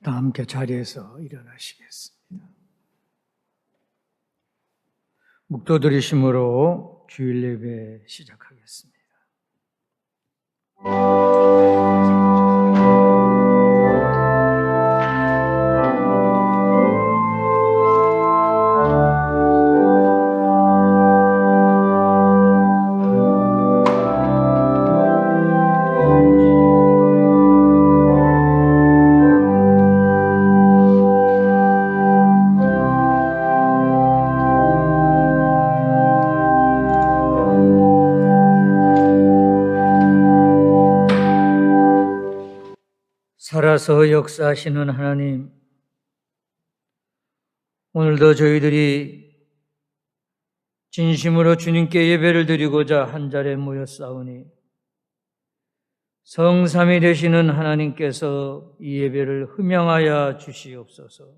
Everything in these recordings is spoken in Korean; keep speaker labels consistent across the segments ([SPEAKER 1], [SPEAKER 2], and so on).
[SPEAKER 1] 다 함께 자리에서 일어나시겠습니다. 묵도 들이심으로 주일 예배 시작하겠습니다. 살아서 역사하시는 하나님, 오늘도 저희들이 진심으로 주님께 예배를 드리고자 한자리에 모였사오니 성삼위 되시는 하나님께서 이 예배를 흠양하여 주시옵소서.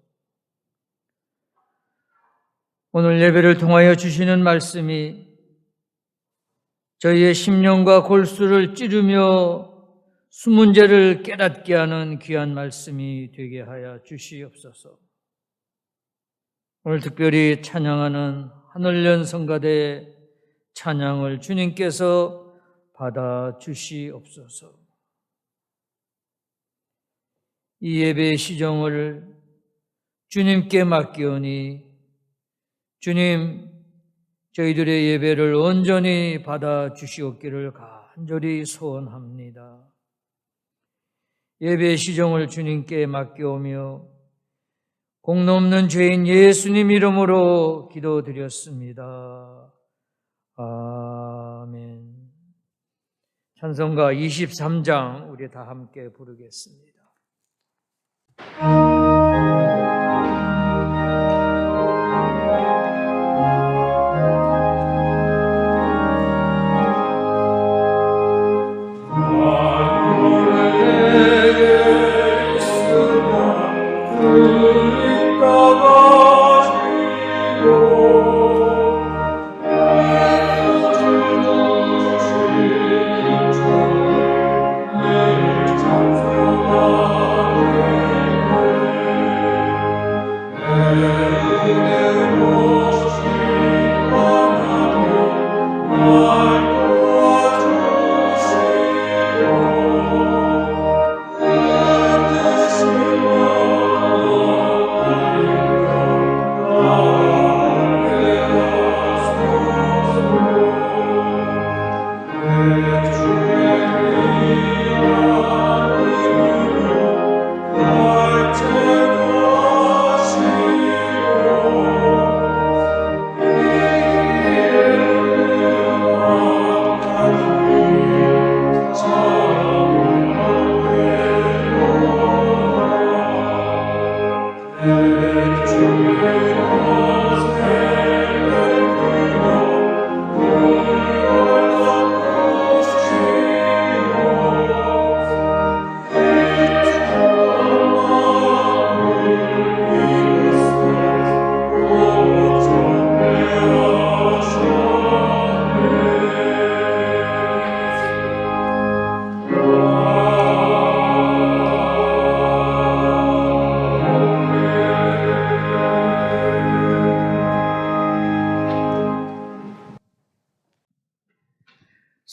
[SPEAKER 1] 오늘 예배를 통하여 주시는 말씀이 저희의 심령과 골수를 찌르며 수문제를 깨닫게 하는 귀한 말씀이 되게 하여 주시옵소서. 오늘 특별히 찬양하는 하늘연 성가대의 찬양을 주님께서 받아 주시옵소서. 이 예배의 시정을 주님께 맡기오니 주님, 저희들의 예배를 온전히 받아 주시옵기를 간절히 소원합니다. 예배의 시정을 주님께 맡겨오며 공로 없는 죄인 예수님 이름으로 기도드렸습니다. 아멘. 찬송가 23장 우리 다 함께 부르겠습니다.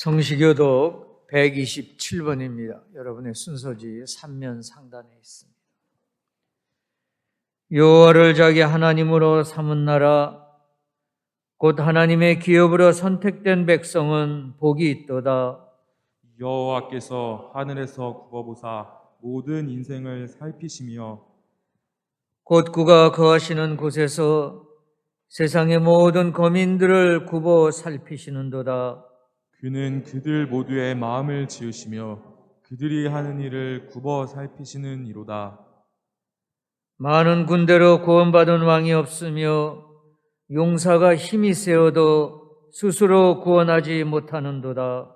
[SPEAKER 1] 성시교독 127번입니다. 여러분의 순서지 3면 상단에 있습니다. 여호와를 자기 하나님으로 삼은 나라 곧 하나님의 기업으로 선택된 백성은 복이 있도다.
[SPEAKER 2] 여호와께서 하늘에서 굽어보사 모든 인생을 살피시며
[SPEAKER 1] 곧 그가 거하시는 곳에서 세상의 모든 거민들을 굽어 살피시는도다.
[SPEAKER 2] 그는 그들 모두의 마음을 지으시며 그들이 하는 일을 굽어 살피시는 이로다.
[SPEAKER 1] 많은 군대로 구원받은 왕이 없으며 용사가 힘이 세어도 스스로 구원하지 못하는도다.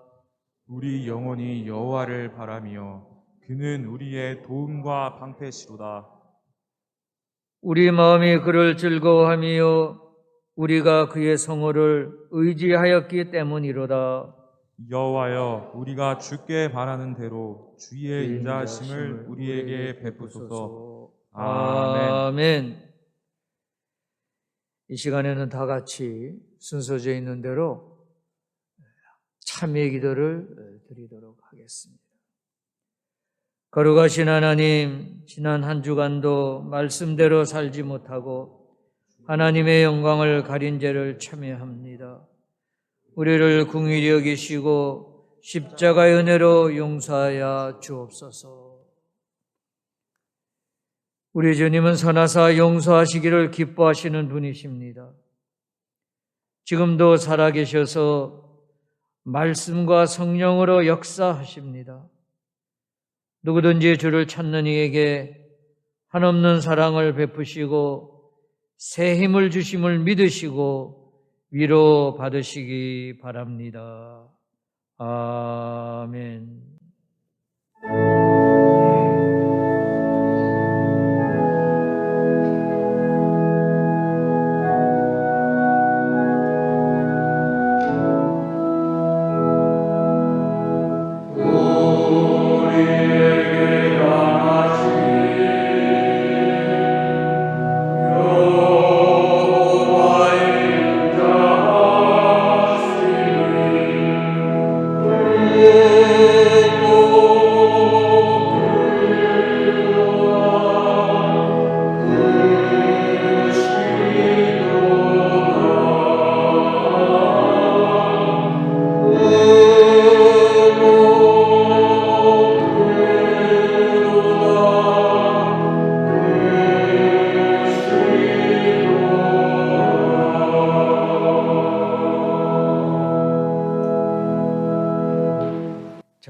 [SPEAKER 2] 우리 영혼이 여호와를 바라며 그는 우리의 도움과 방패시로다.
[SPEAKER 1] 우리 마음이 그를 즐거워하며 우리가 그의 성호를 의지하였기 때문이로다.
[SPEAKER 2] 여호와여, 우리가 주께 바라는 대로 주의 인자하심을 우리에게 베푸소서. 아멘.
[SPEAKER 1] 아멘. 이 시간에는 다 같이 순서져 있는 대로 참여의 기도를 드리도록 하겠습니다. 거룩하신 하나님, 지난 한 주간도 말씀대로 살지 못하고 하나님의 영광을 가린 죄를 참여합니다. 우리를 긍휼히 여기시고 십자가의 은혜로 용서하여 주옵소서. 우리 주님은 선하사 용서하시기를 기뻐하시는 분이십니다. 지금도 살아계셔서 말씀과 성령으로 역사하십니다. 누구든지 주를 찾는 이에게 한없는 사랑을 베푸시고 새 힘을 주심을 믿으시고 위로 받으시기 바랍니다. 아멘.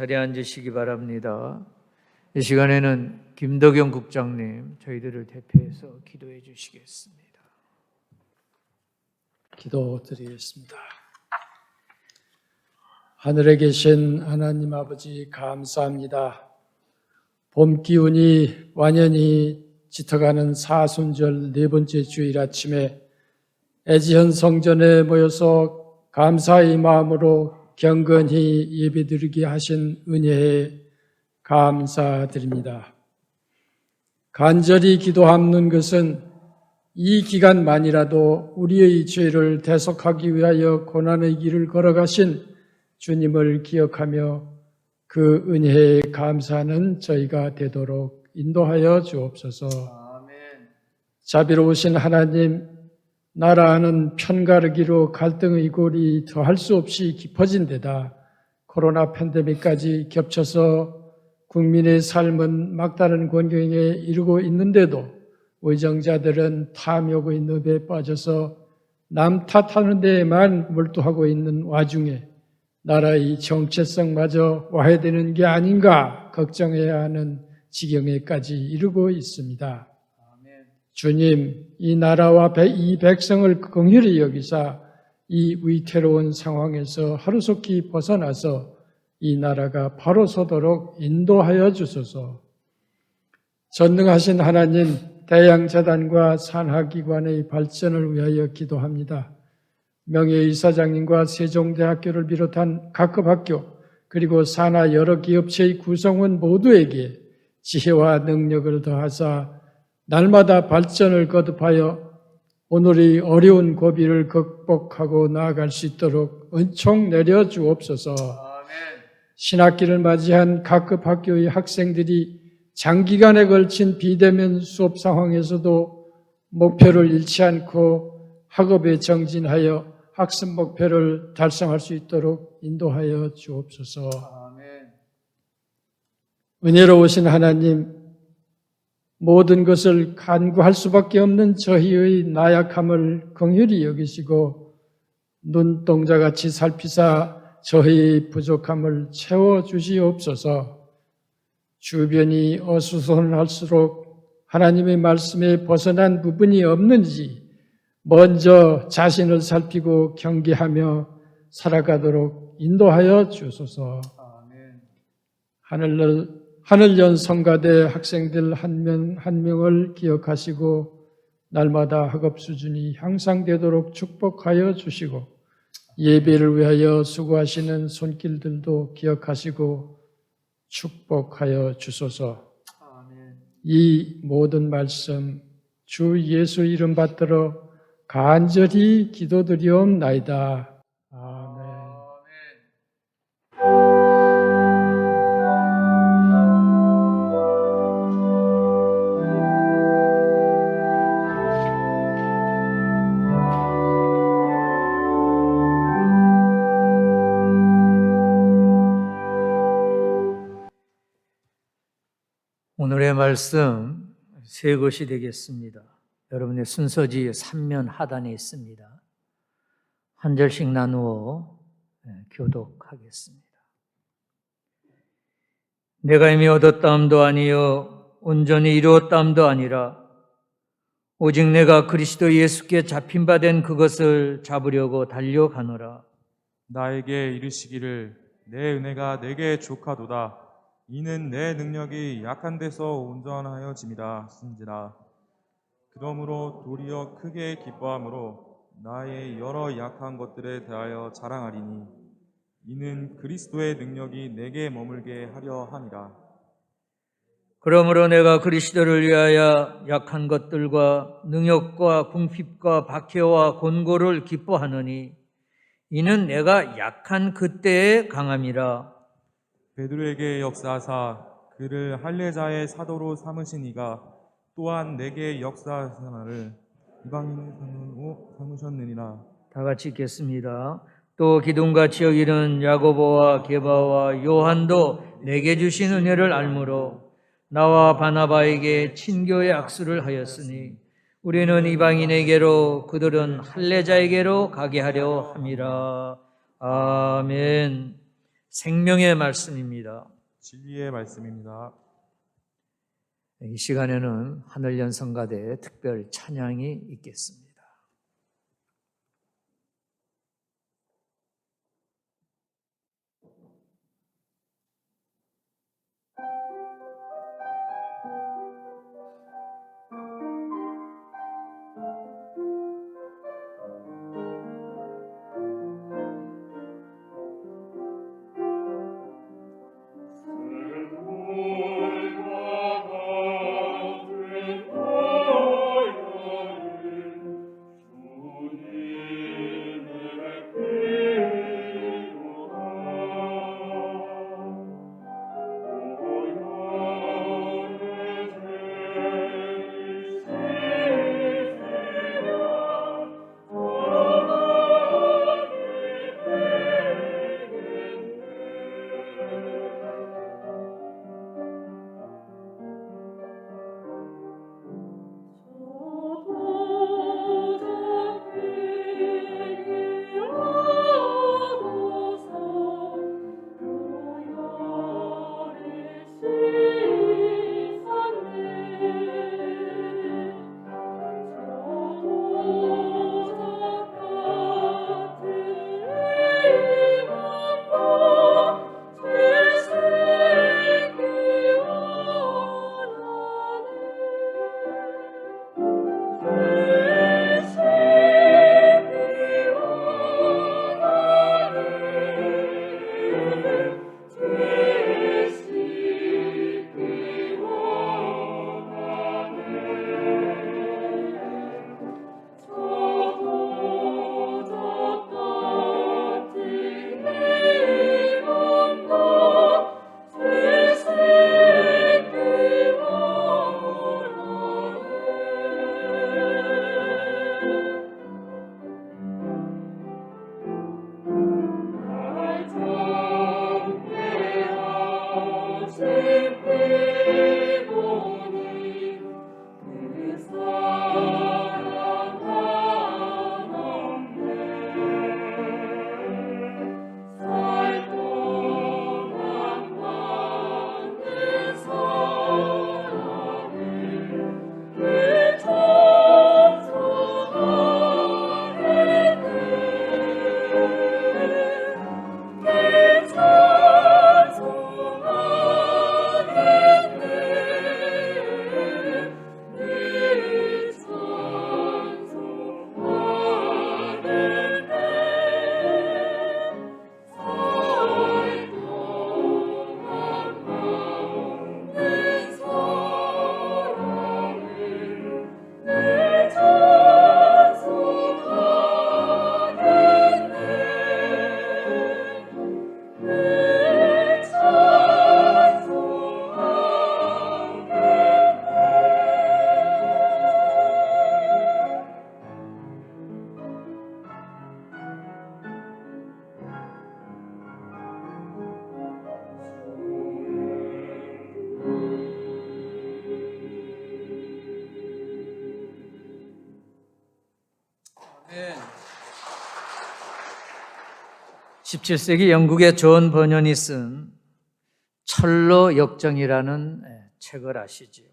[SPEAKER 1] 자리에 앉으시기 바랍니다. 이 시간에는 김덕영 국장님 저희들을 대표해서 기도해 주시겠습니다.
[SPEAKER 3] 기도드리겠습니다. 하늘에 계신 하나님 아버지 감사합니다. 봄 기운이 완연히 짙어가는 사순절 네 번째 주일 아침에 애지현 성전에 모여서 감사의 마음으로 경건히 예배드리게 하신 은혜에 감사드립니다. 간절히 기도하는 것은 이 기간만이라도 우리의 죄를 대속하기 위하여 고난의 길을 걸어가신 주님을 기억하며 그 은혜에 감사하는 저희가 되도록 인도하여 주옵소서.
[SPEAKER 1] 아멘.
[SPEAKER 3] 자비로우신 하나님, 나라하는 편가르기로 갈등의 골이 더할 수 없이 깊어진 데다 코로나 팬데믹까지 겹쳐서 국민의 삶은 막다른 곤경에 이르고 있는데도 의정자들은 탐욕의 늪에 빠져서 남 탓하는 데에만 몰두하고 있는 와중에 나라의 정체성마저 와해되는 게 아닌가 걱정해야 하는 지경에까지 이르고 있습니다. 주님, 이 나라와 이 백성을 긍휼히 여기사 이 위태로운 상황에서 하루속히 벗어나서 이 나라가 바로 서도록 인도하여 주소서. 전능하신 하나님, 대양재단과 산하기관의 발전을 위하여 기도합니다. 명예이사장님과 세종대학교를 비롯한 각급 학교 그리고 산하 여러 기업체의 구성원 모두에게 지혜와 능력을 더하사 날마다 발전을 거듭하여 오늘의 어려운 고비를 극복하고 나아갈 수 있도록 은총 내려 주옵소서. 신학기를 맞이한 각급 학교의 학생들이 장기간에 걸친 비대면 수업 상황에서도 목표를 잃지 않고 학업에 정진하여 학습 목표를 달성할 수 있도록 인도하여 주옵소서. 은혜로우신 하나님, 모든 것을 간구할 수밖에 없는 저희의 나약함을 긍휼히 여기시고 눈동자같이 살피사 저희의 부족함을 채워주시옵소서. 주변이 어수선할수록 하나님의 말씀에 벗어난 부분이 없는지 먼저 자신을 살피고 경계하며 살아가도록 인도하여 주소서. 하늘연 성가대 학생들 한 명 한 명을 기억하시고 날마다 학업 수준이 향상되도록 축복하여 주시고 예배를 위하여 수고하시는 손길들도 기억하시고 축복하여 주소서. 이 모든 말씀 주 예수 이름 받들어 간절히 기도드리옵나이다. 아멘.
[SPEAKER 1] 오늘의 말씀 세 것이 되겠습니다. 여러분의 순서지 3면 하단에 있습니다. 한 절씩 나누어 교독하겠습니다. 내가 이미 얻었다함도 아니요 온전히 이루었다함도 아니라 오직 내가 그리스도 예수께 잡힌 바 된 그것을 잡으려고 달려가노라.
[SPEAKER 2] 나에게 이르시기를 내 은혜가 내게 족하도다. 이는 내 능력이 약한 데서 온전하여짐이라 신지라. 그러므로 도리어 크게 기뻐함으로 나의 여러 약한 것들에 대하여 자랑하리니 이는 그리스도의 능력이 내게 머물게 하려 함이라.
[SPEAKER 1] 그러므로 내가 그리스도를 위하여 약한 것들과 능욕과 궁핍과 박해와 곤고를 기뻐하느니 이는 내가 약한 그때의 강함이라.
[SPEAKER 2] 베드로에게 역사하사 그를 할례자의 사도로 삼으신 이가 또한 내게 역사하사를 이방인의 상으로 삼으셨느니라.
[SPEAKER 1] 다 같이 읽겠습니다. 또 기둥같이 여기는 야고보와 게바와 요한도 내게 주신 은혜를 알므로 나와 바나바에게 친교의 악수를 하였으니 우리는 이방인에게로 그들은 할례자에게로 가게 하려 함이라. 아멘. 생명의 말씀입니다.
[SPEAKER 2] 진리의 말씀입니다.
[SPEAKER 1] 이 시간에는 하늘연성가대 특별 찬양이 있겠습니다. 17세기 영국의 존 버년이 쓴 철로 역정이라는 책을 아시지요.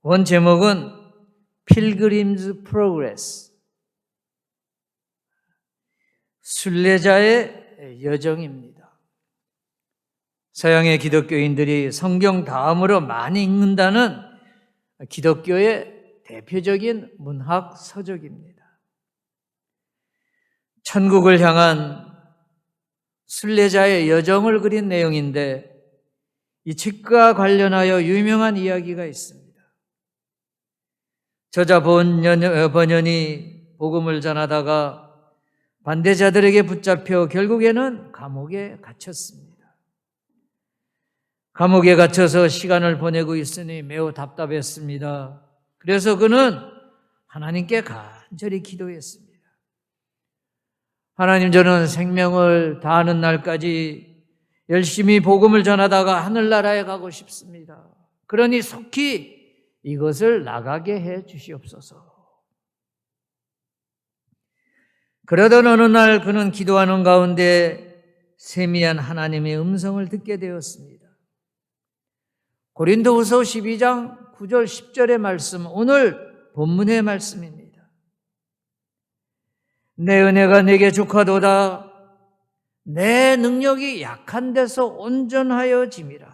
[SPEAKER 1] 원 제목은 Pilgrim's Progress, 순례자의 여정입니다. 서양의 기독교인들이 성경 다음으로 많이 읽는다는 기독교의 대표적인 문학 서적입니다. 천국을 향한 순례자의 여정을 그린 내용인데 이 책과 관련하여 유명한 이야기가 있습니다. 저자 번연이 복음을 전하다가 반대자들에게 붙잡혀 결국에는 감옥에 갇혔습니다. 감옥에 갇혀서 시간을 보내고 있으니 매우 답답했습니다. 그래서 그는 하나님께 간절히 기도했습니다. 하나님, 저는 생명을 다하는 날까지 열심히 복음을 전하다가 하늘나라에 가고 싶습니다. 그러니 속히 이것을 나가게 해 주시옵소서. 그러던 어느 날 그는 기도하는 가운데 세미한 하나님의 음성을 듣게 되었습니다. 고린도후서 12장 9절 10절의 말씀, 오늘 본문의 말씀입니다. 내 은혜가 내게 족하도다. 내 능력이 약한 데서 온전하여 짐이라.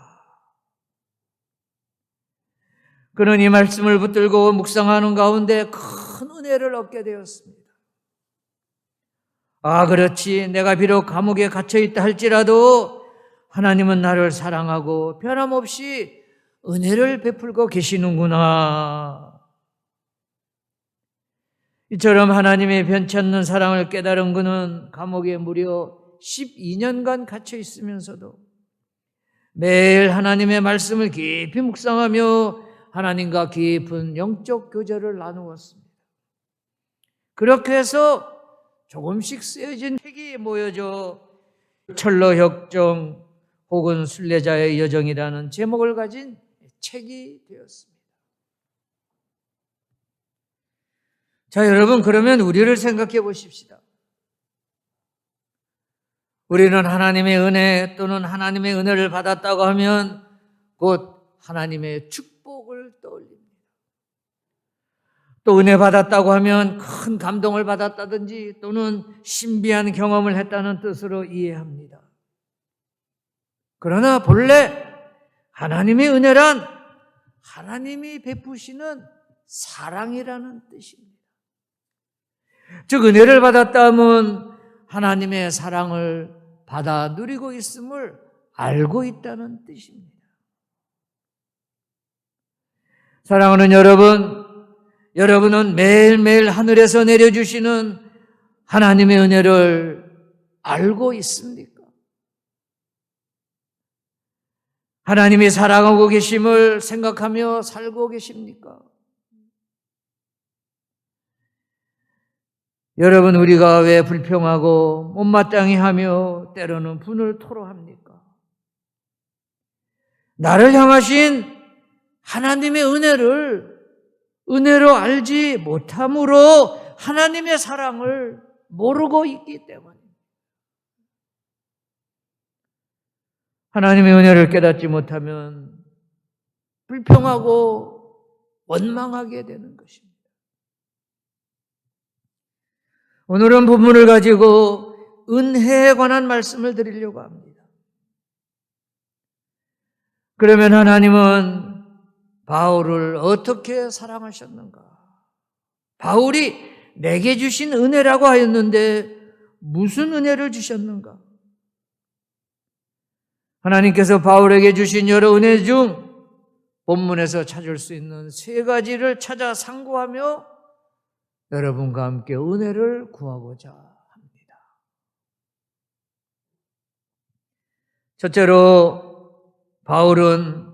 [SPEAKER 1] 그는 이 말씀을 붙들고 묵상하는 가운데 큰 은혜를 얻게 되었습니다. 아, 그렇지. 내가 비록 감옥에 갇혀있다 할지라도 하나님은 나를 사랑하고 변함없이 은혜를 베풀고 계시는구나. 이처럼 하나님의 변치 않는 사랑을 깨달은 그는 감옥에 무려 12년간 갇혀 있으면서도 매일 하나님의 말씀을 깊이 묵상하며 하나님과 깊은 영적 교제를 나누었습니다. 그렇게 해서 조금씩 쓰여진 책이 모여져 철로 역정 혹은 순례자의 여정이라는 제목을 가진 책이 되었습니다. 자, 여러분, 그러면 우리를 생각해 보십시다. 우리는 하나님의 은혜 또는 하나님의 은혜를 받았다고 하면 곧 하나님의 축복을 떠올립니다. 또 은혜 받았다고 하면 큰 감동을 받았다든지 또는 신비한 경험을 했다는 뜻으로 이해합니다. 그러나 본래 하나님의 은혜란 하나님이 베푸시는 사랑이라는 뜻입니다. 즉, 은혜를 받았다 하면 하나님의 사랑을 받아 누리고 있음을 알고 있다는 뜻입니다. 사랑하는 여러분, 여러분은 매일매일 하늘에서 내려주시는 하나님의 은혜를 알고 있습니까? 하나님이 사랑하고 계심을 생각하며 살고 계십니까? 여러분, 우리가 왜 불평하고 못마땅히 하며 때로는 분을 토로합니까? 나를 향하신 하나님의 은혜로 알지 못함으로 하나님의 사랑을 모르고 있기 때문입니다. 하나님의 은혜를 깨닫지 못하면 불평하고 원망하게 되는 것입니다. 오늘은 본문을 가지고 은혜에 관한 말씀을 드리려고 합니다. 그러면 하나님은 바울을 어떻게 사랑하셨는가? 바울이 내게 주신 은혜라고 하였는데 무슨 은혜를 주셨는가? 하나님께서 바울에게 주신 여러 은혜 중 본문에서 찾을 수 있는 세 가지를 찾아 상고하며 여러분과 함께 은혜를 구하고자 합니다. 첫째로 바울은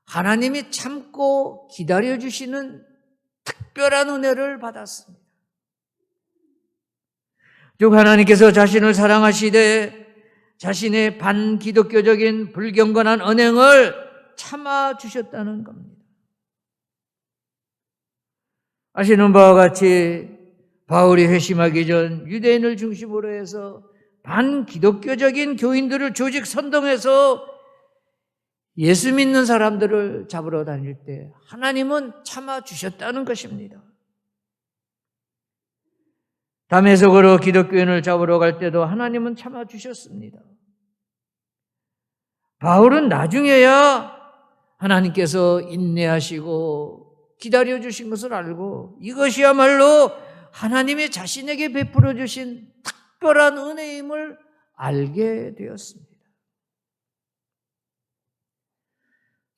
[SPEAKER 1] 하나님이 참고 기다려주시는 특별한 은혜를 받았습니다. 즉, 하나님께서 자신을 사랑하시되 자신의 반기독교적인 불경건한 언행을 참아주셨다는 겁니다. 아시는 바와 같이 바울이 회심하기 전 유대인을 중심으로 해서 반기독교적인 교인들을 조직 선동해서 예수 믿는 사람들을 잡으러 다닐 때 하나님은 참아주셨다는 것입니다. 다메섹으로 기독교인을 잡으러 갈 때도 하나님은 참아주셨습니다. 바울은 나중에야 하나님께서 인내하시고 기다려주신 것을 알고 이것이야말로 하나님이 자신에게 베풀어 주신 특별한 은혜임을 알게 되었습니다.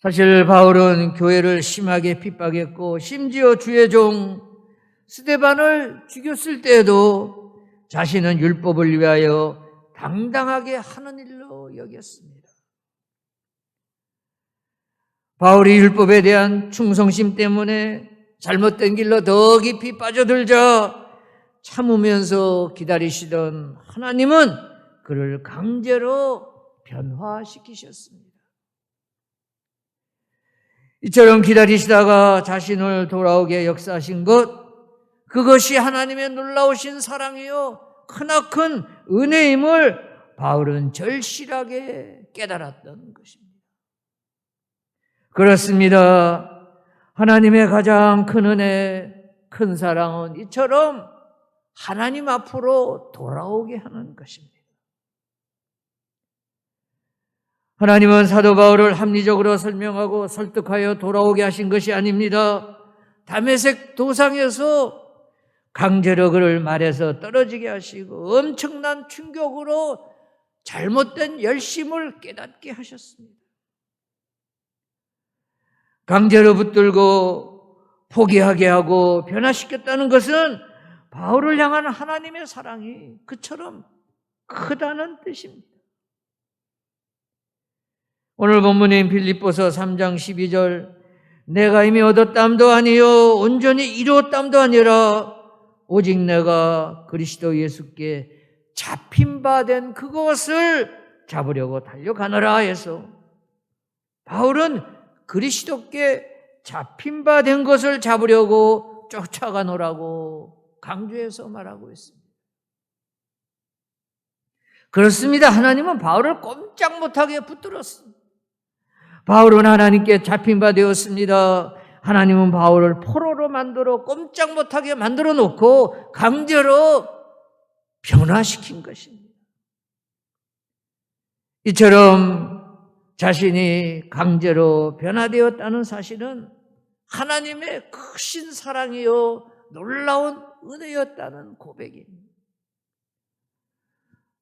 [SPEAKER 1] 사실 바울은 교회를 심하게 핍박했고 심지어 주의 종 스데반을 죽였을 때에도 자신은 율법을 위하여 당당하게 하는 일로 여겼습니다. 바울이 율법에 대한 충성심 때문에 잘못된 길로 더 깊이 빠져들자 참으면서 기다리시던 하나님은 그를 강제로 변화시키셨습니다. 이처럼 기다리시다가 자신을 돌아오게 역사하신 것, 그것이 하나님의 놀라우신 사랑이요 크나큰 은혜임을 바울은 절실하게 깨달았던 것입니다. 그렇습니다. 하나님의 가장 큰 은혜, 큰 사랑은 이처럼 하나님 앞으로 돌아오게 하는 것입니다. 하나님은 사도 바울을 합리적으로 설명하고 설득하여 돌아오게 하신 것이 아닙니다. 다메섹 도상에서 강제로 그를 말에서 떨어지게 하시고 엄청난 충격으로 잘못된 열심을 깨닫게 하셨습니다. 강제로 붙들고 포기하게 하고 변화시켰다는 것은 바울을 향한 하나님의 사랑이 그처럼 크다는 뜻입니다. 오늘 본문인 빌립보서 3장 12절, 내가 이미 얻었담도 아니요 온전히 이루었담도 아니라 오직 내가 그리스도 예수께 잡힌 바 된 그것을 잡으려고 달려가노라 해서 바울은 그리스도께 잡힌 바 된 것을 잡으려고 쫓아가노라고 강조해서 말하고 있습니다. 그렇습니다. 하나님은 바울을 꼼짝 못하게 붙들었습니다. 바울은 하나님께 잡힌 바 되었습니다. 하나님은 바울을 포로로 만들어 꼼짝 못하게 만들어 놓고 강제로 변화시킨 것입니다. 이처럼 자신이 강제로 변화되었다는 사실은 하나님의 크신 사랑이요 놀라운 은혜였다는 고백입니다.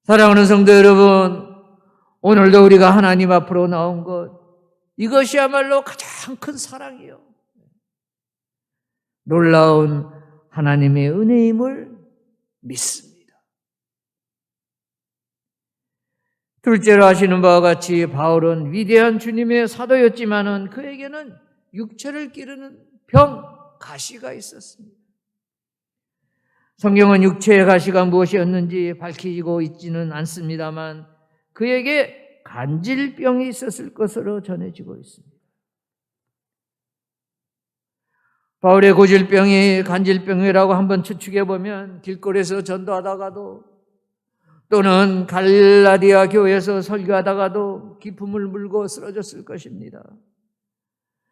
[SPEAKER 1] 사랑하는 성도 여러분, 오늘도 우리가 하나님 앞으로 나온 것, 이것이야말로 가장 큰 사랑이요 놀라운 하나님의 은혜임을 믿습니다. 둘째로 아시는 바와 같이 바울은 위대한 주님의 사도였지만은 그에게는 육체를 기르는 병, 가시가 있었습니다. 성경은 육체의 가시가 무엇이었는지 밝히고 있지는 않습니다만 그에게 간질병이 있었을 것으로 전해지고 있습니다. 바울의 고질병이 간질병이라고 한번 추측해 보면 길거리에서 전도하다가도 또는 갈라디아 교회에서 설교하다가도 기품을 물고 쓰러졌을 것입니다.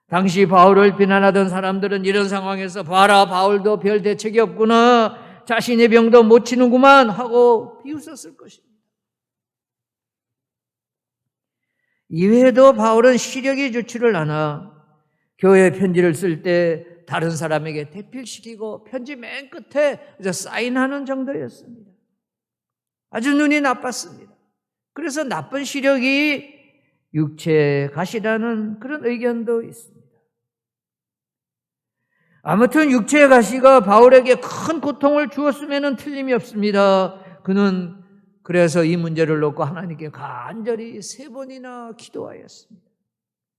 [SPEAKER 1] 당시 바울을 비난하던 사람들은 이런 상황에서 봐라, 바울도 별 대책이 없구나, 자신의 병도 못 치는구만 하고 비웃었을 것입니다. 이외에도 바울은 시력이 좋지를 않아 교회 편지를 쓸 때 다른 사람에게 대필시키고 편지 맨 끝에 사인하는 정도였습니다. 아주 눈이 나빴습니다. 그래서 나쁜 시력이 육체에 가시라는 그런 의견도 있습니다. 아무튼 육체의 가시가 바울에게 큰 고통을 주었으면 틀림이 없습니다. 그는 그래서 이 문제를 놓고 하나님께 간절히 3번이나 기도하였습니다.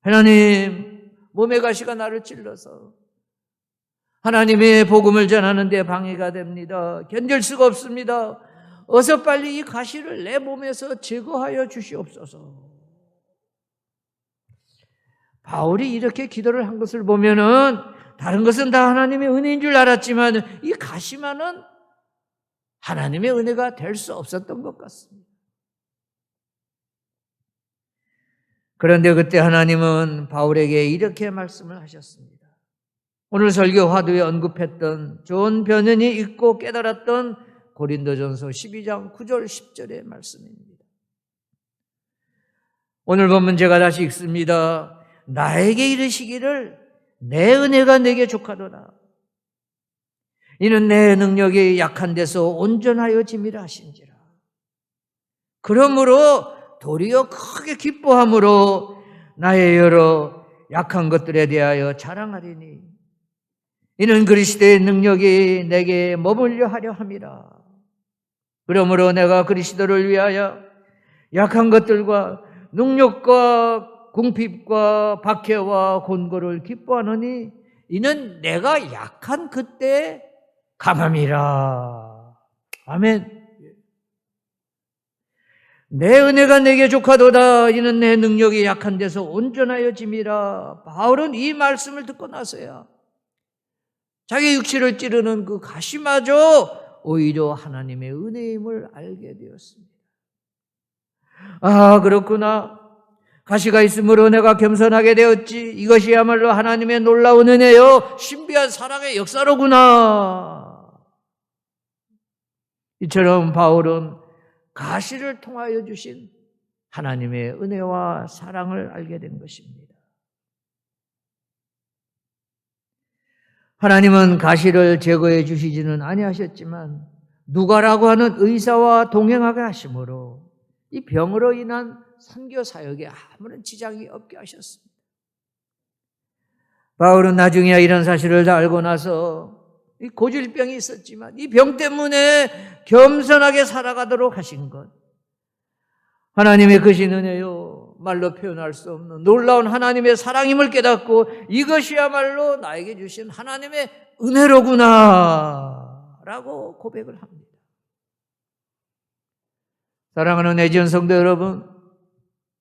[SPEAKER 1] 하나님, 몸의 가시가 나를 찔러서 하나님의 복음을 전하는 데 방해가 됩니다. 견딜 수가 없습니다. 어서 빨리 이 가시를 내 몸에서 제거하여 주시옵소서. 바울이 이렇게 기도를 한 것을 보면은 다른 것은 다 하나님의 은혜인 줄 알았지만 이 가시마는 하나님의 은혜가 될 수 없었던 것 같습니다. 그런데 그때 하나님은 바울에게 이렇게 말씀을 하셨습니다. 오늘 설교 화두에 언급했던 좋은 변연이 읽고 깨달았던 고린도전서 12장 9절 10절의 말씀입니다. 오늘 본문 제가 다시 읽습니다. 나에게 이르시기를 내 은혜가 내게 족하도다. 이는 내 능력이 약한 데서 온전하여 짐이라 하신지라. 그러므로 도리어 크게 기뻐함으로 나의 여러 약한 것들에 대하여 자랑하리니 이는 그리스도의 능력이 내게 머물려 하려 함이라. 그러므로 내가 그리스도를 위하여 약한 것들과 능력과 궁핍과 박해와 곤고를 기뻐하노니 이는 내가 약한 그때 감함이라. 아멘. 내 은혜가 내게 족하도다. 이는 내 능력이 약한 데서 온전하여 짐이라. 바울은 이 말씀을 듣고 나서야 자기 육체를 찌르는 그 가시마저 오히려 하나님의 은혜임을 알게 되었습니다. 아, 그렇구나. 가시가 있으므로 내가 겸손하게 되었지. 이것이야말로 하나님의 놀라운 은혜요 신비한 사랑의 역사로구나. 이처럼 바울은 가시를 통하여 주신 하나님의 은혜와 사랑을 알게 된 것입니다. 하나님은 가시를 제거해 주시지는 아니하셨지만 누가라고 하는 의사와 동행하게 하심으로 이 병으로 인한 선교 사역에 아무런 지장이 없게 하셨습니다. 바울은 나중에야 이런 사실을 다 알고 나서 이 고질병이 있었지만 이 병 때문에 겸손하게 살아가도록 하신 것, 하나님의 크신 은혜요 말로 표현할 수 없는 놀라운 하나님의 사랑임을 깨닫고 이것이야말로 나에게 주신 하나님의 은혜로구나 라고 고백을 합니다. 사랑하는 애지연 성도 여러분,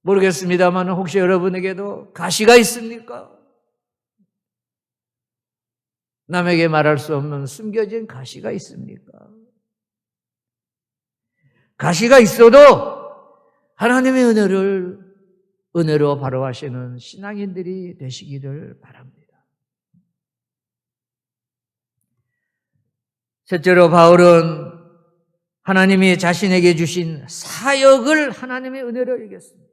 [SPEAKER 1] 모르겠습니다만 혹시 여러분에게도 가시가 있습니까? 남에게 말할 수 없는 숨겨진 가시가 있습니까? 가시가 있어도 하나님의 은혜로 바로 하시는 신앙인들이 되시기를 바랍니다. 셋째로 바울은 하나님이 자신에게 주신 사역을 하나님의 은혜로 여겼습니다.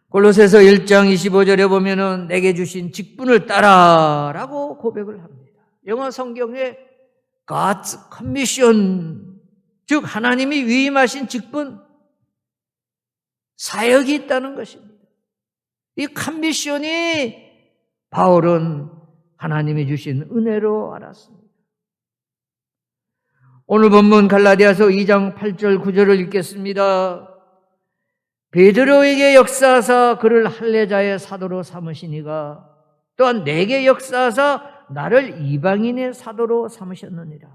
[SPEAKER 1] 골로새서 1장 25절에 보면은 내게 주신 직분을 따라라고 고백을 합니다. 영어 성경에 God's commission, 즉 하나님이 위임하신 직분, 사역이 있다는 것입니다. 이 커미션이 바울은 하나님이 주신 은혜로 알았습니다. 오늘 본문 갈라디아서 2장 8절 9절을 읽겠습니다. 베드로에게 역사하사 그를 할례자의 사도로 삼으시니가 또한 내게 역사하사 나를 이방인의 사도로 삼으셨느니라.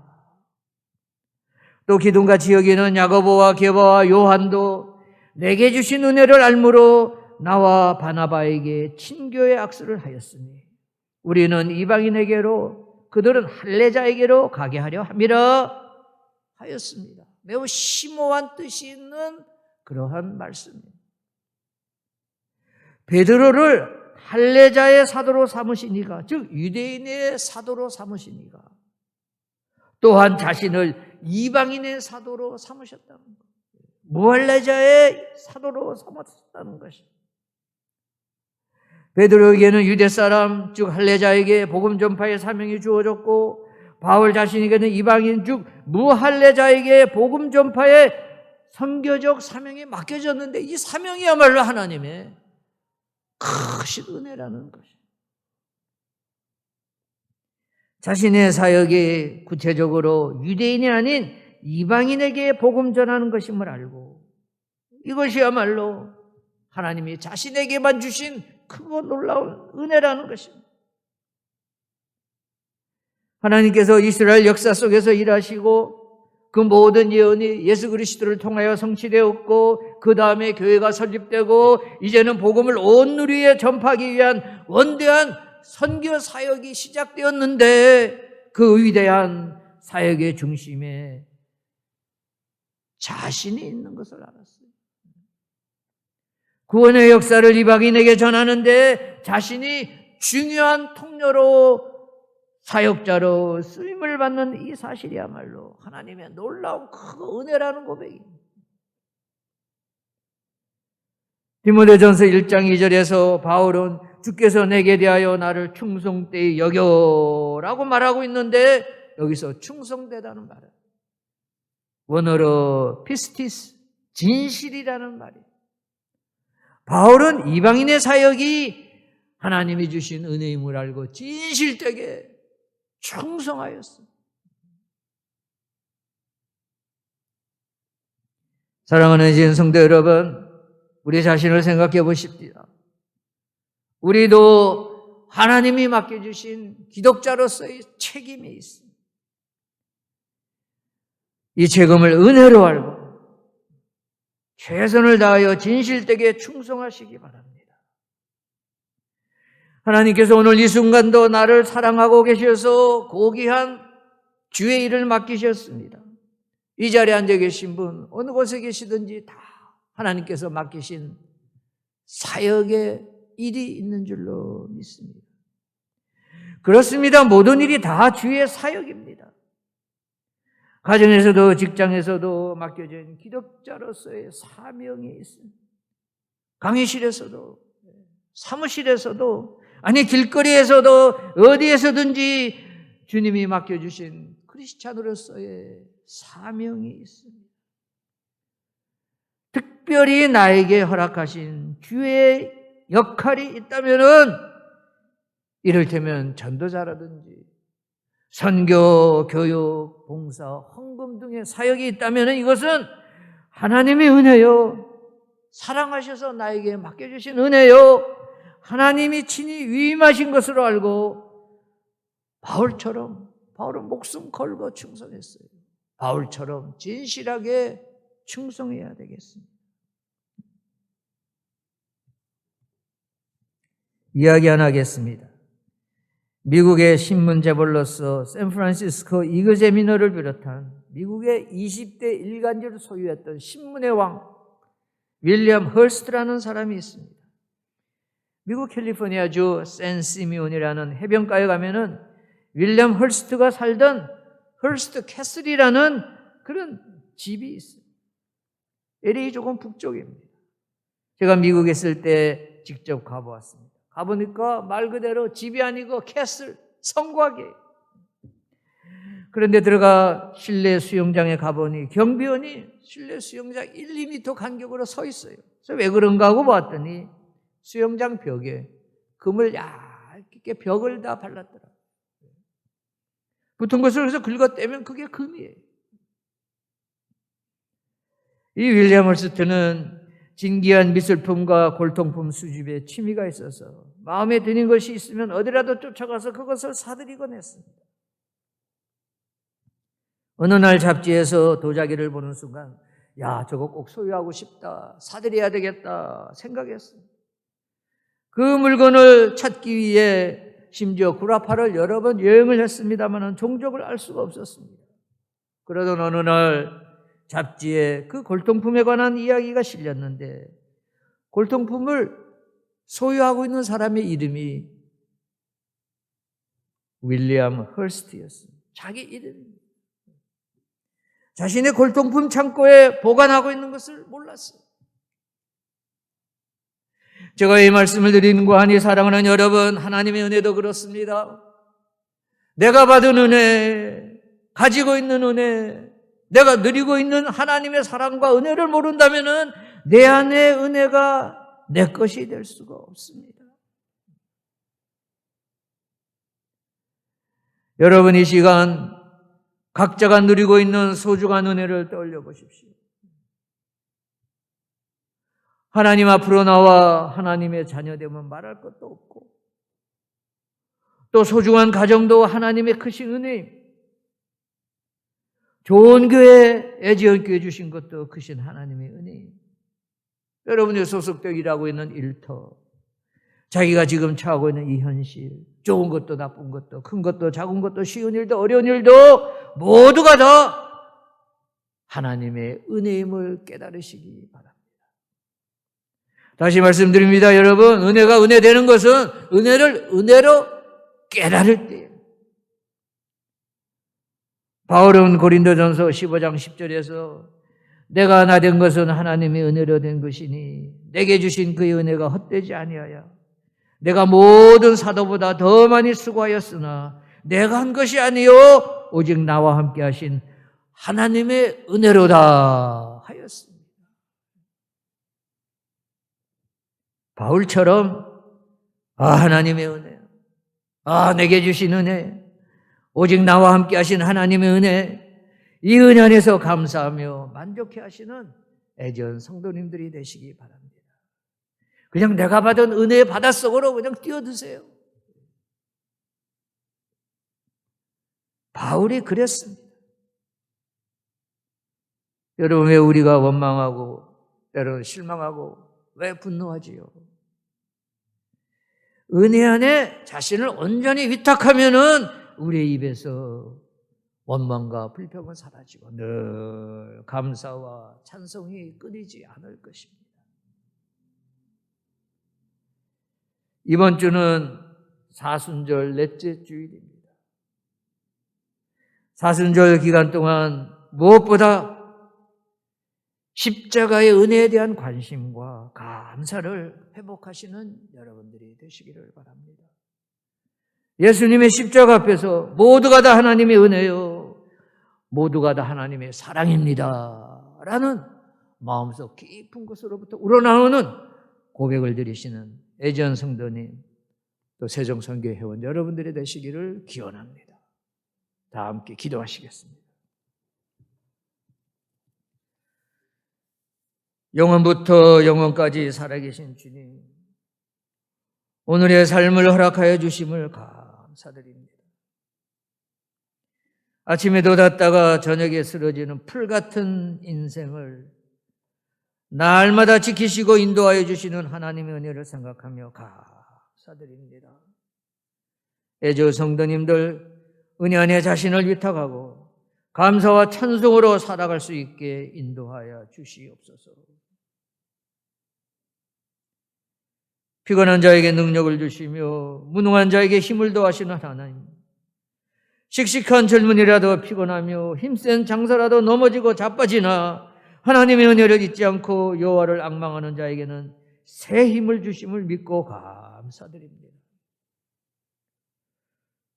[SPEAKER 1] 또 기둥같이 여기는 야고보와 게바와 요한도 내게 주신 은혜를 알므로 나와 바나바에게 친교의 악수를 하였으니 우리는 이방인에게로 그들은 할례자에게로 가게 하려 함이라 하였습니다. 매우 심오한 뜻이 있는 그러한 말씀입니다. 베드로를 할례자의 사도로 삼으시니가, 즉 유대인의 사도로 삼으시니가, 또한 자신을 이방인의 사도로 삼으셨다는 것, 무할례자의 사도로 삼으셨다는 것입니다. 베드로에게는 유대 사람, 즉 할례자에게 복음 전파의 사명이 주어졌고, 바울 자신에게는 이방인, 즉 무할례자에게 복음 전파의 선교적 사명이 맡겨졌는데 이 사명이야말로 하나님의 크신 은혜라는 것입니다. 자신의 사역이 구체적으로 유대인이 아닌 이방인에게 복음 전하는 것임을 알고 이것이야말로 하나님이 자신에게만 주신 크고 놀라운 은혜라는 것입니다. 하나님께서 이스라엘 역사 속에서 일하시고 그 모든 예언이 예수 그리스도를 통하여 성취되었고 그 다음에 교회가 설립되고 이제는 복음을 온 누리에 전파하기 위한 원대한 선교 사역이 시작되었는데 그 위대한 사역의 중심에 자신이 있는 것을 알았어요. 구원의 역사를 이방인에게 전하는데 자신이 중요한 통로로 사역자로 쓰임을 받는 이 사실이야말로 하나님의 놀라운 큰 은혜라는 고백입니다. 디모데전서 1장 2절에서 바울은 주께서 내게 대하여 나를 충성되이 여겨라고 말하고 있는데 여기서 충성되다는 말은 원어로 피스티스, 진실이라는 말이에요. 바울은 이방인의 사역이 하나님이 주신 은혜임을 알고 진실되게 충성하였습니다. 사랑하는 지은 성도 여러분, 우리 자신을 생각해 보십시다. 우리도 하나님이 맡겨주신 기독자로서의 책임이 있습니다. 이 책임을 은혜로 알고 최선을 다하여 진실되게 충성하시기 바랍니다. 하나님께서 오늘 이 순간도 나를 사랑하고 계셔서 고귀한 주의 일을 맡기셨습니다. 이 자리에 앉아 계신 분, 어느 곳에 계시든지 다 하나님께서 맡기신 사역의 일이 있는 줄로 믿습니다. 그렇습니다. 모든 일이 다 주의 사역입니다. 가정에서도 직장에서도 맡겨진 기독자로서의 사명이 있습니다. 강의실에서도 사무실에서도 아니 길거리에서도 어디에서든지 주님이 맡겨주신 크리스찬으로서의 사명이 있습니다. 특별히 나에게 허락하신 주의 역할이 있다면은 이를테면 전도자라든지 선교, 교육, 봉사, 헌금 등의 사역이 있다면 이것은 하나님의 은혜요. 사랑하셔서 나에게 맡겨주신 은혜요. 하나님이 친히 위임하신 것으로 알고 바울은 목숨 걸고 충성했어요. 바울처럼 진실하게 충성해야 되겠습니다. 이야기 하나 하겠습니다. 미국의 신문 재벌로서 샌프란시스코 이그제미너를 비롯한 미국의 20대 일간지를 소유했던 신문의 왕 윌리엄 헐스트라는 사람이 있습니다. 미국 캘리포니아주 샌시미온이라는 해변가에 가면은 윌리엄 헐스트가 살던 헐스트 캐슬이라는 그런 집이 있어요. LA 조금 북쪽입니다. 제가 미국에 있을 때 직접 가보았습니다. 가보니까 말 그대로 집이 아니고 캐슬, 성곽이에요. 그런데 들어가 실내 수영장에 가보니 경비원이 실내 수영장 1, 2m 간격으로 서 있어요. 그래서 왜 그런가 하고 봤더니 수영장 벽에 금을 얇게 벽을 다 발랐더라. 붙은 것을 그래서 긁어떼면 그게 금이에요. 이 윌리엄 헐스트는 진귀한 미술품과 골동품 수집에 취미가 있어서 마음에 드는 것이 있으면 어디라도 쫓아가서 그것을 사들이곤 했습니다. 어느 날 잡지에서 도자기를 보는 순간 저거 꼭 소유하고 싶다, 사들여야 되겠다 생각했습니다. 그 물건을 찾기 위해 심지어 구라파를 여러 번 여행을 했습니다만 종족을 알 수가 없었습니다. 그러던 어느 날 잡지에 그 골동품에 관한 이야기가 실렸는데 골동품을 소유하고 있는 사람의 이름이 윌리엄 헐스트였습니다. 자기 이름입니다. 자신의 골동품 창고에 보관하고 있는 것을 몰랐어요. 제가 이 말씀을 드리는 거 아니 사랑하는 여러분, 하나님의 은혜도 그렇습니다. 내가 받은 은혜, 가지고 있는 은혜, 내가 누리고 있는 하나님의 사랑과 은혜를 모른다면 내 안의 은혜가 내 것이 될 수가 없습니다. 여러분 이 시간 각자가 누리고 있는 소중한 은혜를 떠올려 보십시오. 하나님 앞으로 나와 하나님의 자녀되면 말할 것도 없고 또 소중한 가정도 하나님의 크신 은혜입니다. 좋은 교회, 애지연교회 주신 것도 크신 하나님의 은혜입니다. 여러분이 소속되어 일하고 있는 일터, 자기가 지금 처하고 있는 이 현실, 좋은 것도 나쁜 것도, 큰 것도 작은 것도, 쉬운 일도 어려운 일도 모두가 다 하나님의 은혜임을 깨달으시기 바랍니다. 다시 말씀드립니다. 여러분, 은혜가 은혜 되는 것은 은혜를 은혜로 깨달을 때예요. 바울은 고린도전서 15장 10절에서 내가 하나 된 것은 하나님의 은혜로 된 것이니 내게 주신 그의 은혜가 헛되지 아니하여 내가 모든 사도보다 더 많이 수고하였으나 내가 한 것이 아니요 오직 나와 함께 하신 하나님의 은혜로다 하였습니다. 바울처럼 하나님의 은혜, 내게 주신 은혜, 오직 나와 함께 하신 하나님의 은혜, 이 은혜 안에서 감사하며 만족해 하시는 애전 성도님들이 되시기 바랍니다. 그냥 내가 받은 은혜의 바닷속으로 그냥 뛰어드세요. 바울이 그랬습니다. 여러분, 왜 우리가 원망하고 때로는 실망하고 왜 분노하지요? 은혜 안에 자신을 온전히 위탁하면은 우리의 입에서 원망과 불평은 사라지고 늘 감사와 찬송이 끊이지 않을 것입니다. 이번 주는 사순절 넷째 주일입니다. 사순절 기간 동안 무엇보다 십자가의 은혜에 대한 관심과 감사를 회복하시는 여러분들이 되시기를 바랍니다. 예수님의 십자가 앞에서 모두가 다 하나님의 은혜요, 모두가 다 하나님의 사랑입니다 라는 마음속 깊은 곳으로부터 우러나오는 고백을 드리시는 애전 성도님, 또 세종선교회 회원 여러분들이 되시기를 기원합니다. 다 함께 기도하시겠습니다. 영원부터 영원까지 살아계신 주님, 오늘의 삶을 허락하여 주심을 감사드립니다. 아침에 돋았다가 저녁에 쓰러지는 풀 같은 인생을 날마다 지키시고 인도하여 주시는 하나님의 은혜를 생각하며 감사드립니다. 애저 성도님들 은혜 안에 자신을 위탁하고 감사와 찬송으로 살아갈 수 있게 인도하여 주시옵소서. 피곤한 자에게 능력을 주시며 무능한 자에게 힘을 더하시는 하나님, 씩씩한 젊은이라도 피곤하며 힘센 장사라도 넘어지고 자빠지나 하나님의 은혜를 잊지 않고 여호와를 앙망하는 자에게는 새 힘을 주심을 믿고 감사드립니다.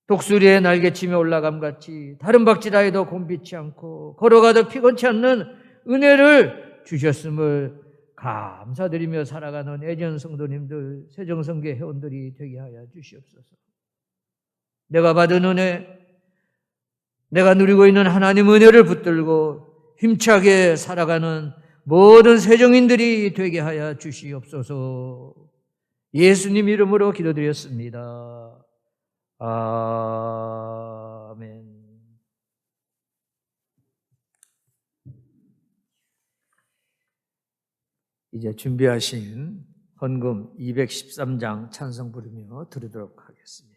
[SPEAKER 1] 독수리의 날개치며 올라감같이 다른 박지다에도 곤비치 않고 걸어가도 피곤치 않는 은혜를 주셨음을 감사드리며 살아가는 애전 성도님들, 세종선교회 회원들이 되게 하여 주시옵소서. 내가 받은 은혜, 내가 누리고 있는 하나님 은혜를 붙들고 힘차게 살아가는 모든 세종인들이 되게 하여 주시옵소서. 예수님 이름으로 기도드렸습니다. 아멘. 이제 준비하신 헌금 213장 찬송 부르며 드리도록 하겠습니다.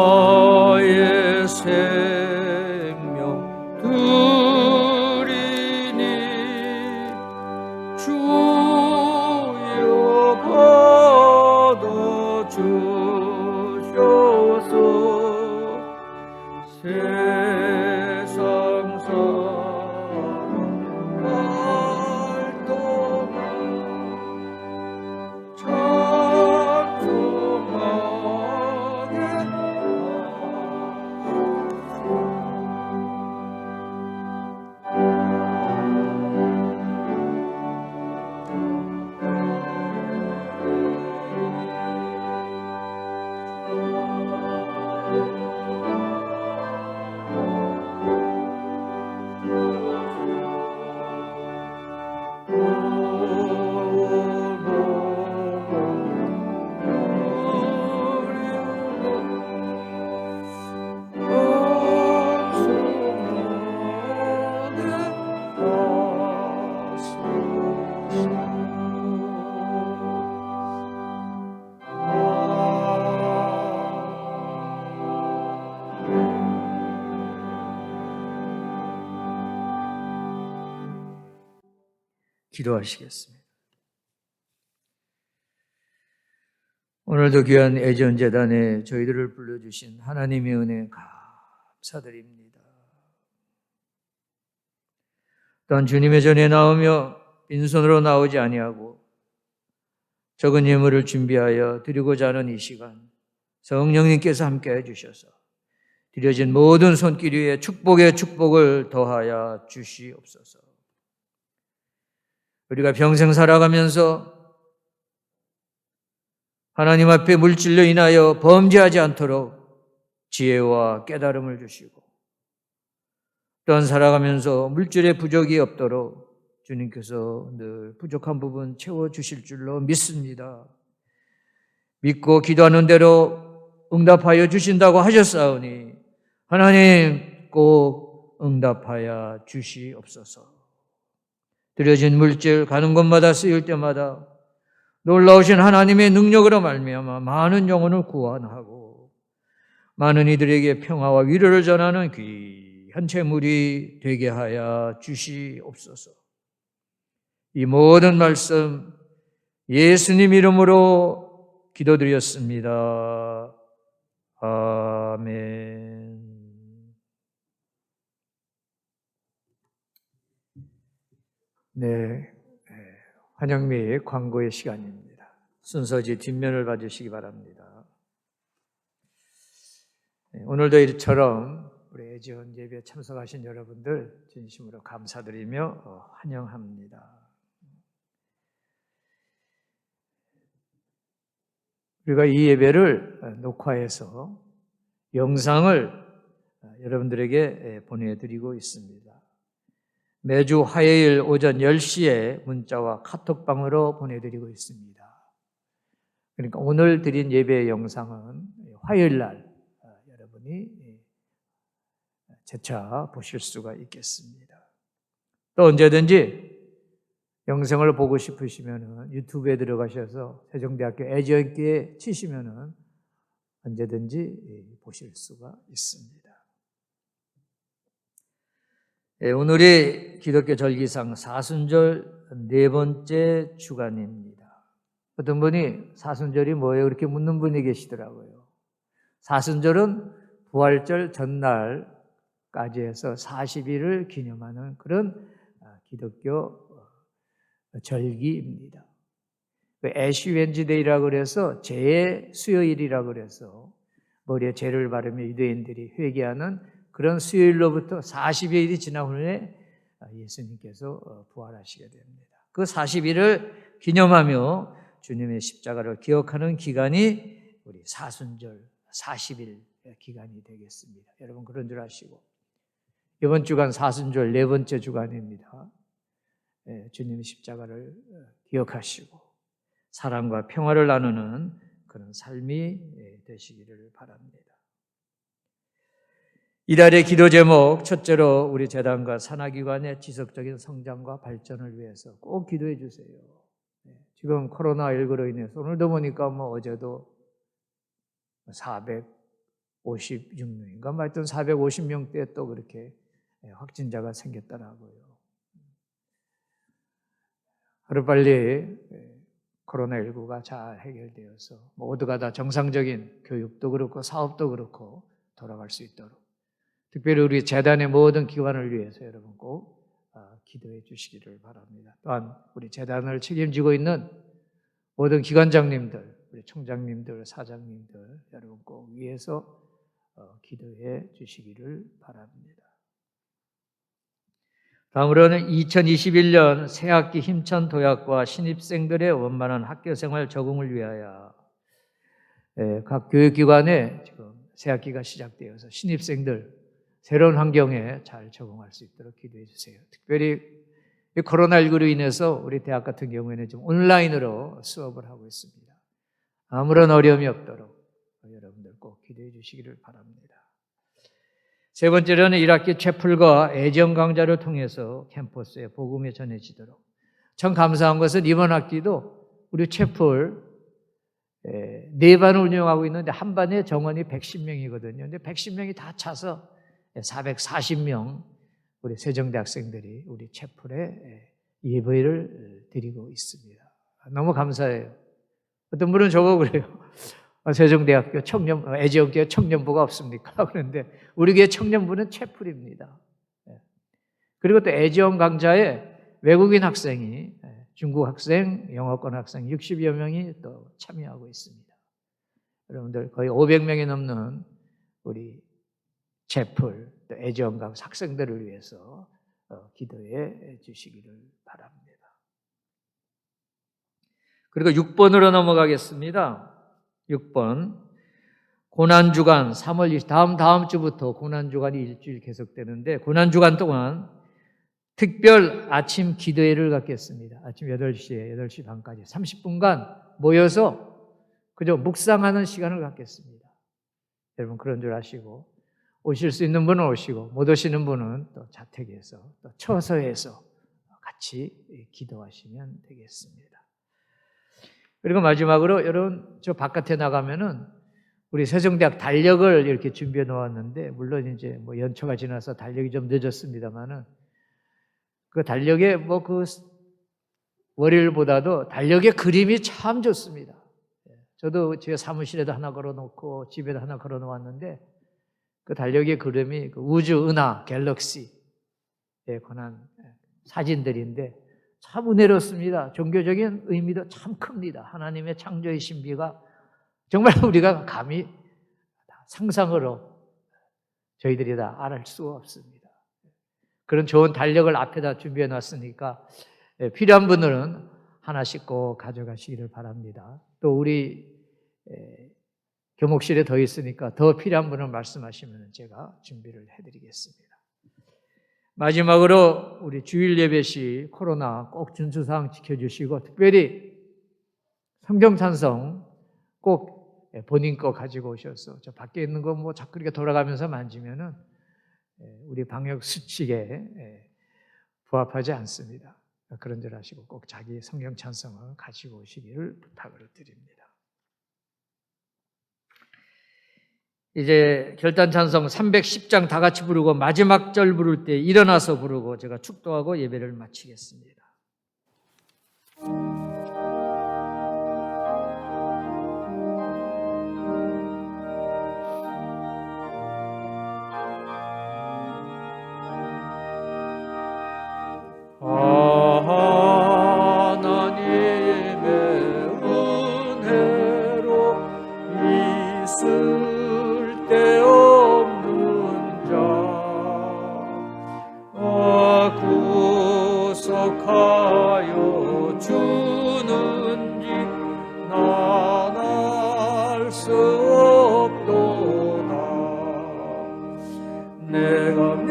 [SPEAKER 1] 너의 생명 드리니 주 기도하시겠습니다. 오늘도 귀한 애전재단에 저희들을 불러주신 하나님의 은혜 감사드립니다. 또한 주님의 전에 나오며 빈손으로 나오지 아니하고 적은 예물을 준비하여 드리고자 하는 이 시간 성령님께서 함께해 주셔서 드려진 모든 손길 위에 축복의 축복을 더하여 주시옵소서. 우리가 평생 살아가면서 하나님 앞에 물질로 인하여 범죄하지 않도록 지혜와 깨달음을 주시고 또한 살아가면서 물질의 부족이 없도록 주님께서 늘 부족한 부분 채워주실 줄로 믿습니다. 믿고 기도하는 대로 응답하여 주신다고 하셨사오니 하나님 꼭 응답하여 주시옵소서. 드려진 물질 가는 곳마다 쓰일 때마다 놀라우신 하나님의 능력으로 말미암아 많은 영혼을 구원하고 많은 이들에게 평화와 위로를 전하는 귀한 재물이 되게 하여 주시옵소서. 이 모든 말씀 예수님 이름으로 기도드렸습니다. 아멘. 네, 환영 및 광고의 시간입니다. 순서지 뒷면을 봐주시기 바랍니다. 오늘도 이처럼 우리 애지원 예배에 참석하신 여러분들 진심으로 감사드리며 환영합니다. 우리가 이 예배를 녹화해서 영상을 여러분들에게 보내드리고 있습니다. 매주 화요일 오전 10시에 문자와 카톡방으로 보내드리고 있습니다. 그러니까 오늘 드린 예배 영상은 화요일 날 여러분이 재차 보실 수가 있겠습니다. 또 언제든지 영상을 보고 싶으시면 유튜브에 들어가셔서 세종대학교 애지원교회 치시면 언제든지 보실 수가 있습니다. 오늘이 기독교 절기상 사순절 네 번째 주간입니다. 어떤 분이 사순절이 뭐예요? 그렇게 묻는 분이 계시더라고요. 사순절은 부활절 전날까지 해서 40일을 기념하는 그런 기독교 절기입니다. 애쉬 웬즈데이라고 그래서 죄의 수요일이라고 그래서 머리에 죄를 바르며 유대인들이 회개하는 그런 수요일로부터 40여일이 지난 후에 예수님께서 부활하시게 됩니다. 그 40일을 기념하며 주님의 십자가를 기억하는 기간이 우리 사순절 40일 기간이 되겠습니다. 여러분 그런 줄 아시고 이번 주간 사순절 네 번째 주간입니다. 주님의 십자가를 기억하시고 사랑과 평화를 나누는 그런 삶이 되시기를 바랍니다. 이달의 기도 제목 첫째로 우리 재단과 산하기관의 지속적인 성장과 발전을 위해서 꼭 기도해 주세요. 지금 코로나19로 인해서 오늘도 보니까 어제도 456명인가 하여튼 450명대에 또 그렇게 확진자가 생겼더라고요. 하루빨리 코로나19가 잘 해결되어서 모두가 다 정상적인 교육도 그렇고 사업도 그렇고 돌아갈 수 있도록 특별히 우리 재단의 모든 기관을 위해서 여러분 꼭 기도해 주시기를 바랍니다. 또한 우리 재단을 책임지고 있는 모든 기관장님들, 우리 총장님들, 사장님들 여러분 꼭 위해서 기도해 주시기를 바랍니다. 다음으로는 2021년 새학기 힘찬 도약과 신입생들의 원만한 학교생활 적응을 위하여 각 교육기관에 지금 새학기가 시작되어서 신입생들 새로운 환경에 잘 적응할 수 있도록 기도해 주세요. 특별히 코로나19로 인해서 우리 대학 같은 경우에는 좀 온라인으로 수업을 하고 있습니다. 아무런 어려움이 없도록 여러분들 꼭 기도해 주시기를 바랍니다. 세 번째로는 1학기 채플과 애정 강좌를 통해서 캠퍼스에 복음이 전해지도록 참 감사한 것은 이번 학기도 우리 채플 네 반을 운영하고 있는데 한 반에 정원이 110명이거든요. 근데 110명이 다 차서 440명 우리 세종대학생들이 우리 채플에 예배를 드리고 있습니다. 너무 감사해요. 어떤 분은 저거 그래요. 세종대학교 애지원교회 청년부가 없습니까? 그런데 우리 교회 청년부는 채플입니다. 그리고 또 애지원 강좌에 외국인 학생이, 중국 학생, 영어권 학생 60여 명이 또 참여하고 있습니다. 여러분들 거의 500명이 넘는 우리 채플, 또 애지원 강사 학생들을 위해서 기도해 주시기를 바랍니다. 그리고 6번으로 넘어가겠습니다. 6번. 고난주간 3월 20일, 다음 주부터 고난주간이 일주일 계속되는데, 고난주간 동안 특별 아침 기도회를 갖겠습니다. 아침 8시에 8시 반까지 30분간 모여서 그저 묵상하는 시간을 갖겠습니다. 여러분 그런 줄 아시고, 오실 수 있는 분은 오시고, 못 오시는 분은 또 자택에서, 또 처소에서 같이 기도하시면 되겠습니다. 그리고 마지막으로 여러분 저 바깥에 나가면은 우리 세종대학 달력을 이렇게 준비해 놓았는데, 물론 이제 뭐 연초가 지나서 달력이 좀 늦었습니다만은 그 달력에 뭐 그 월요일보다도 달력의 그림이 참 좋습니다. 저도 제 사무실에도 하나 걸어놓고 집에도 하나 걸어놓았는데, 그 달력의 그림이 그 우주, 은하, 갤럭시에 관한 사진들인데 참 은혜롭습니다. 종교적인 의미도 참 큽니다. 하나님의 창조의 신비가 정말 우리가 감히 상상으로 저희들이 다 알 수가 없습니다. 그런 좋은 달력을 앞에다 준비해 놨으니까 필요한 분들은 하나씩 꼭 가져가시기를 바랍니다. 또 우리 교목실에 더 있으니까 더 필요한 분은 말씀하시면 제가 준비를 해드리겠습니다. 마지막으로 우리 주일 예배 시 코로나 꼭 준수사항 지켜주시고, 특별히 성경 찬송 꼭 본인 거 가지고 오셔서, 저 밖에 있는 거 뭐 자꾸 이렇게 돌아가면서 만지면은 우리 방역 수칙에 부합하지 않습니다. 그런 줄 아시고 꼭 자기 성경 찬송을 가지고 오시기를 부탁을 드립니다. 이제 결단 찬송 310장 다 같이 부르고 마지막 절 부를 때 일어나서 부르고 제가 축도하고 예배를 마치겠습니다.
[SPEAKER 4] 내가 믿고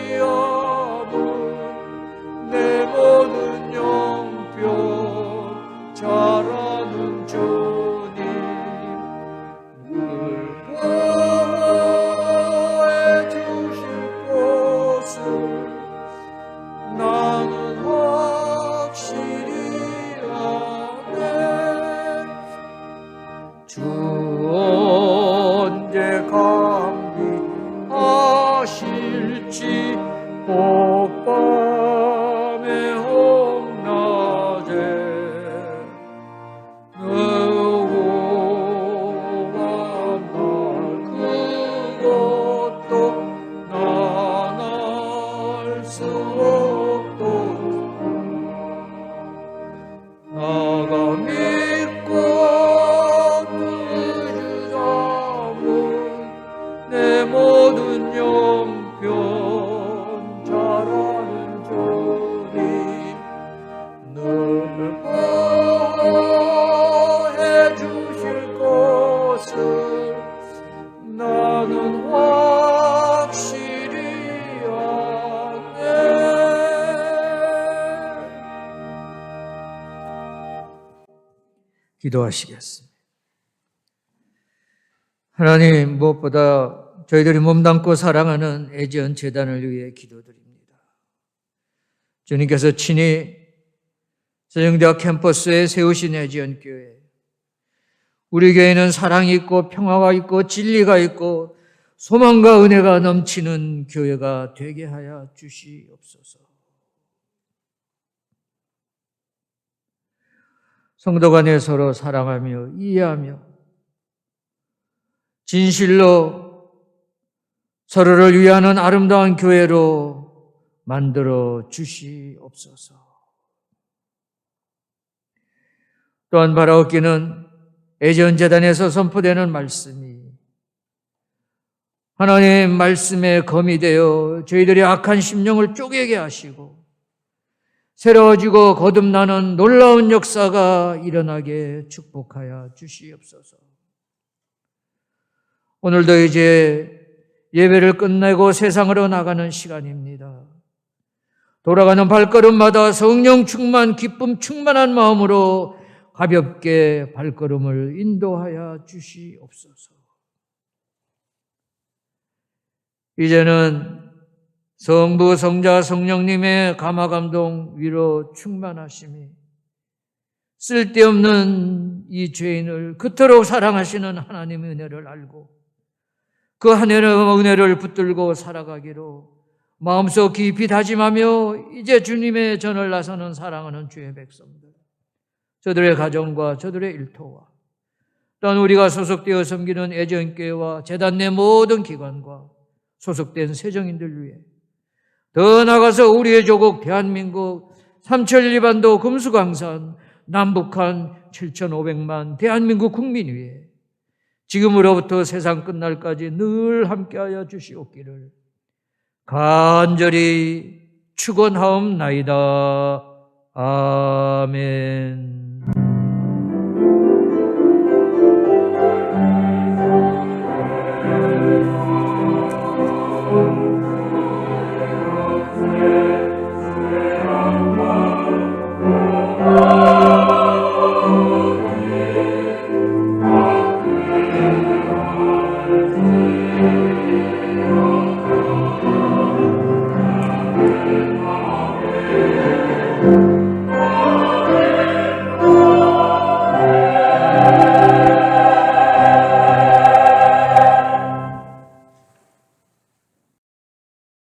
[SPEAKER 1] 아니함은 내 모든 영병 잘하는 주님 늘 보호해 주실 것을 나는 확실히 아네. 주 언제 감비하실지 밤에 홍낮에 너무한 날 그것도 난 알 수 없도다. 나가 믿고 주자문 내 모든 영병 잘하는 주님 늘 보호해 주실 것을 나는 확실히 아네. 기도하시겠습니다. 하나님, 무엇보다 저희들이 몸담고 사랑하는 애지연 재단을 위해 기도드립니다. 주님께서 친히 세종대학 캠퍼스에 세우신 애지연 교회, 우리 교회는 사랑이 있고 평화가 있고 진리가 있고 소망과 은혜가 넘치는 교회가 되게 하여 주시옵소서. 성도 간에 서로 사랑하며 이해하며 진실로 서로를 위하는 아름다운 교회로 만들어 주시옵소서. 또한 바라옵기는 애전재단에서 선포되는 말씀이 하나님 말씀에 검이 되어 저희들의 악한 심령을 쪼개게 하시고 새로워지고 거듭나는 놀라운 역사가 일어나게 축복하여 주시옵소서. 오늘도 이제 예배를 끝내고 세상으로 나가는 시간입니다. 돌아가는 발걸음마다 성령 충만, 기쁨 충만한 마음으로 가볍게 발걸음을 인도하여 주시옵소서. 이제는 성부, 성자, 성령님의 감화감동, 위로 충만하심이 쓸데없는 이 죄인을 그토록 사랑하시는 하나님의 은혜를 알고 그 하늘의 은혜를 붙들고 살아가기로 마음속 깊이 다짐하며 이제 주님의 전을 나서는 사랑하는 주의 백성들, 저들의 가정과 저들의 일터와 또한 우리가 소속되어 섬기는 애전교회와 재단 내 모든 기관과 소속된 세정인들 위해 더 나아가서 우리의 조국 대한민국 삼천리반도 금수강산 남북한 7,500만 대한민국 국민 위해 지금으로부터 세상 끝날까지 늘 함께하여 주시옵기를 간절히 축원하옵나이다. 아멘.